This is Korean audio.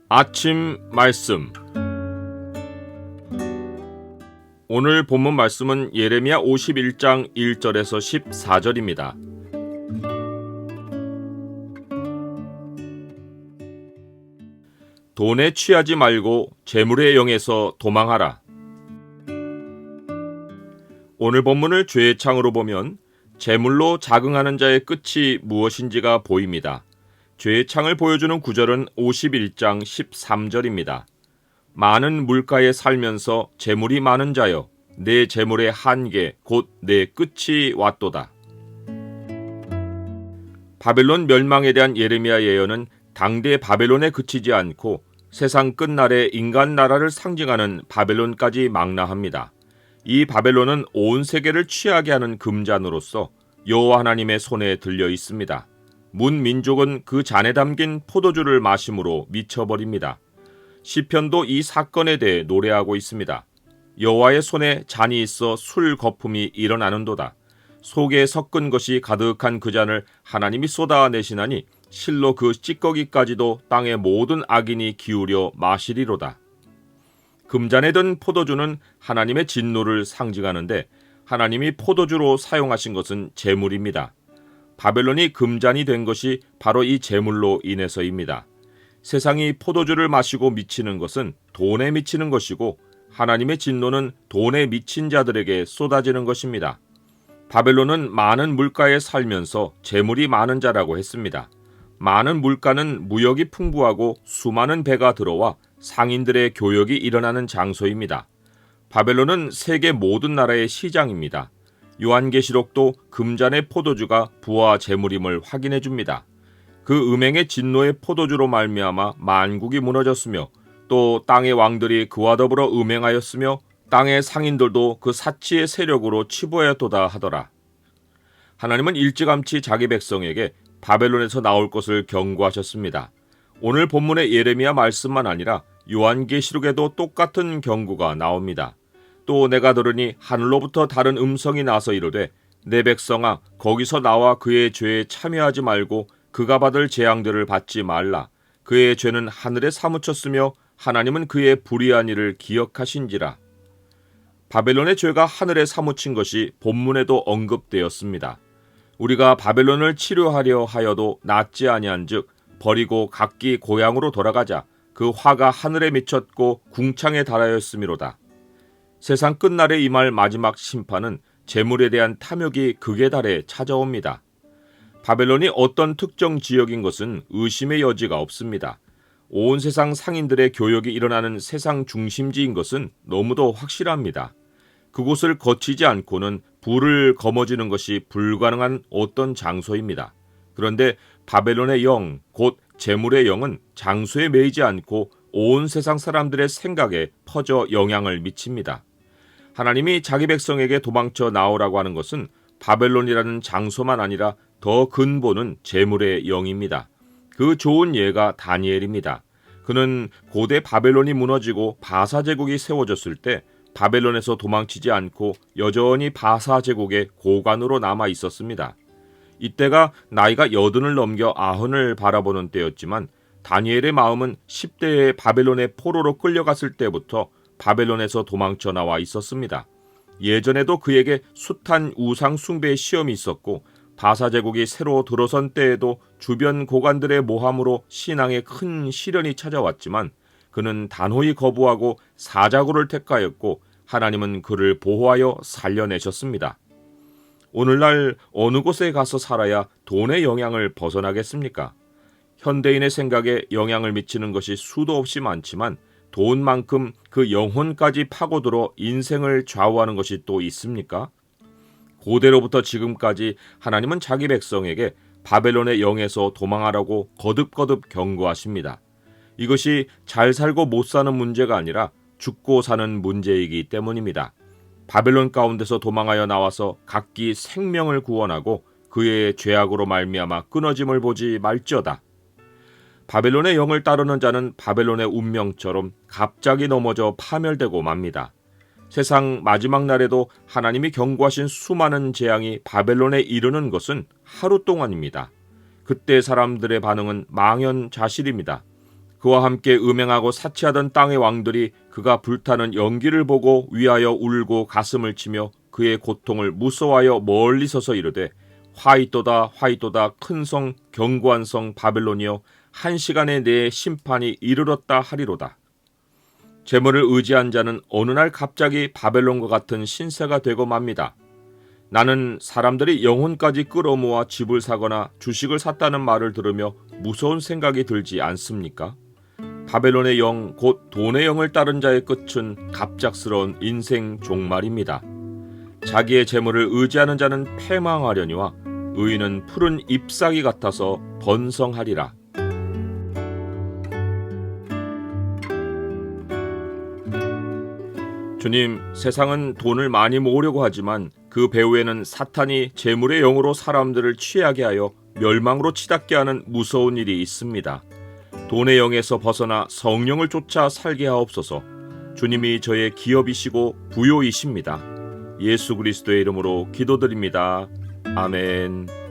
아침 말씀. 오늘 본문 말씀은 예레미야 51장 1절에서 14절입니다. 돈에 취하지 말고 재물의 영에서 도망하라. 오늘 본문을 죄의 창으로 보면 재물로 자긍하는 자의 끝이 무엇인지가 보입니다. 죄의 창을 보여주는 구절은 51장 13절입니다. 많은 물가에 살면서 재물이 많은 자여, 내 재물의 한계 곧 내 끝이 왔도다. 바벨론 멸망에 대한 예레미야 예언은 당대 바벨론에 그치지 않고 세상 끝날에 인간 나라를 상징하는 바벨론까지 망라합니다. 이 바벨론은 온 세계를 취하게 하는 금잔으로서 여호와 하나님의 손에 들려 있습니다. 문 민족은 그 잔에 담긴 포도주를 마심으로 미쳐버립니다. 시편도 이 사건에 대해 노래하고 있습니다. 여호와의 손에 잔이 있어 술 거품이 일어나는도다. 속에 섞은 것이 가득한 그 잔을 하나님이 쏟아내시나니 실로 그 찌꺼기까지도 땅의 모든 악인이 기울여 마시리로다. 금잔에 든 포도주는 하나님의 진노를 상징하는데 하나님이 포도주로 사용하신 것은 재물입니다. 바벨론이 금잔이 된 것이 바로 이 재물로 인해서입니다. 세상이 포도주를 마시고 미치는 것은 돈에 미치는 것이고 하나님의 진노는 돈에 미친 자들에게 쏟아지는 것입니다. 바벨론은 많은 물가에 살면서 재물이 많은 자라고 했습니다. 많은 물가는 무역이 풍부하고 수많은 배가 들어와 상인들의 교역이 일어나는 장소입니다. 바벨론은 세계 모든 나라의 시장입니다. 요한계시록도 금잔의 포도주가 부와 재물임을 확인해 줍니다. 그 음행의 진노의 포도주로 말미암아 만국이 무너졌으며 또 땅의 왕들이 그와 더불어 음행하였으며 땅의 상인들도 그 사치의 세력으로 치부하였도다 하더라. 하나님은 일찌감치 자기 백성에게 바벨론에서 나올 것을 경고하셨습니다. 오늘 본문의 예레미야 말씀만 아니라 요한계시록에도 똑같은 경고가 나옵니다. 또 내가 들으니 하늘로부터 다른 음성이 나서 이르되 내 백성아 거기서 나와 그의 죄에 참여하지 말고 그가 받을 재앙들을 받지 말라. 그의 죄는 하늘에 사무쳤으며 하나님은 그의 불의한 일을 기억하신지라. 바벨론의 죄가 하늘에 사무친 것이 본문에도 언급되었습니다. 우리가 바벨론을 치료하려 하여도 낫지 아니한즉 버리고 각기 고향으로 돌아가자. 그 화가 하늘에 미쳤고 궁창에 달하였음이로다. 세상 끝날에 임할 마지막 심판은 재물에 대한 탐욕이 극에 달해 찾아옵니다. 바벨론이 어떤 특정 지역인 것은 의심의 여지가 없습니다. 온 세상 상인들의 교역이 일어나는 세상 중심지인 것은 너무도 확실합니다. 그곳을 거치지 않고는 불을 거머쥐는 것이 불가능한 어떤 장소입니다. 그런데 바벨론의 영, 곧 재물의 영은 장소에 매이지 않고 온 세상 사람들의 생각에 퍼져 영향을 미칩니다. 하나님이 자기 백성에게 도망쳐 나오라고 하는 것은 바벨론이라는 장소만 아니라 더 근본은 재물의 영입니다. 그 좋은 예가 다니엘입니다. 그는 고대 바벨론이 무너지고 바사 제국이 세워졌을 때 바벨론에서 도망치지 않고 여전히 바사 제국의 고관으로 남아 있었습니다. 이때가 나이가 80을 넘겨 90을 바라보는 때였지만 다니엘의 마음은 10대에 바벨론의 포로로 끌려갔을 때부터 바벨론에서 도망쳐 나와 있었습니다. 예전에도 그에게 숱한 우상 숭배의 시험이 있었고 바사 제국이 새로 들어선 때에도 주변 고관들의 모함으로 신앙에 큰 시련이 찾아왔지만 그는 단호히 거부하고 사자고를 택하였고 하나님은 그를 보호하여 살려내셨습니다. 오늘날 어느 곳에 가서 살아야 돈의 영향을 벗어나겠습니까? 현대인의 생각에 영향을 미치는 것이 수도 없이 많지만 돈만큼 그 영혼까지 파고들어 인생을 좌우하는 것이 또 있습니까? 고대로부터 지금까지 하나님은 자기 백성에게 바벨론의 영에서 도망하라고 거듭거듭 경고하십니다. 이것이 잘 살고 못 사는 문제가 아니라 죽고 사는 문제이기 때문입니다. 바벨론 가운데서 도망하여 나와서 각기 생명을 구원하고 그의 죄악으로 말미암아 끊어짐을 보지 말지어다. 바벨론의 영을 따르는 자는 바벨론의 운명처럼 갑자기 넘어져 파멸되고 맙니다. 세상 마지막 날에도 하나님이 경고하신 수많은 재앙이 바벨론에 이르는 것은 하루 동안입니다. 그때 사람들의 반응은 망연자실입니다. 그와 함께 음행하고 사치하던 땅의 왕들이 그가 불타는 연기를 보고 위하여 울고 가슴을 치며 그의 고통을 무서워하여 멀리 서서 이르되 화이또다 화이또다 큰 성 견고한 성 바벨론이여 한 시간에 내 심판이 이르렀다 하리로다. 재물을 의지한 자는 어느 날 갑자기 바벨론과 같은 신세가 되고 맙니다. 나는 사람들이 영혼까지 끌어모아 집을 사거나 주식을 샀다는 말을 들으며 무서운 생각이 들지 않습니까? 바벨론의 영, 곧 돈의 영을 따른 자의 끝은 갑작스러운 인생 종말입니다. 자기의 재물을 의지하는 자는 패망하려니와 의인은 푸른 잎사귀 같아서 번성하리라. 주님, 세상은 돈을 많이 모으려고 하지만 그 배후에는 사탄이 재물의 영으로 사람들을 취하게 하여 멸망으로 치닫게 하는 무서운 일이 있습니다. 돈의 영에서 벗어나 성령을 쫓아 살게 하옵소서. 주님이 저의 기업이시고 부요이십니다. 예수 그리스도의 이름으로 기도드립니다. 아멘.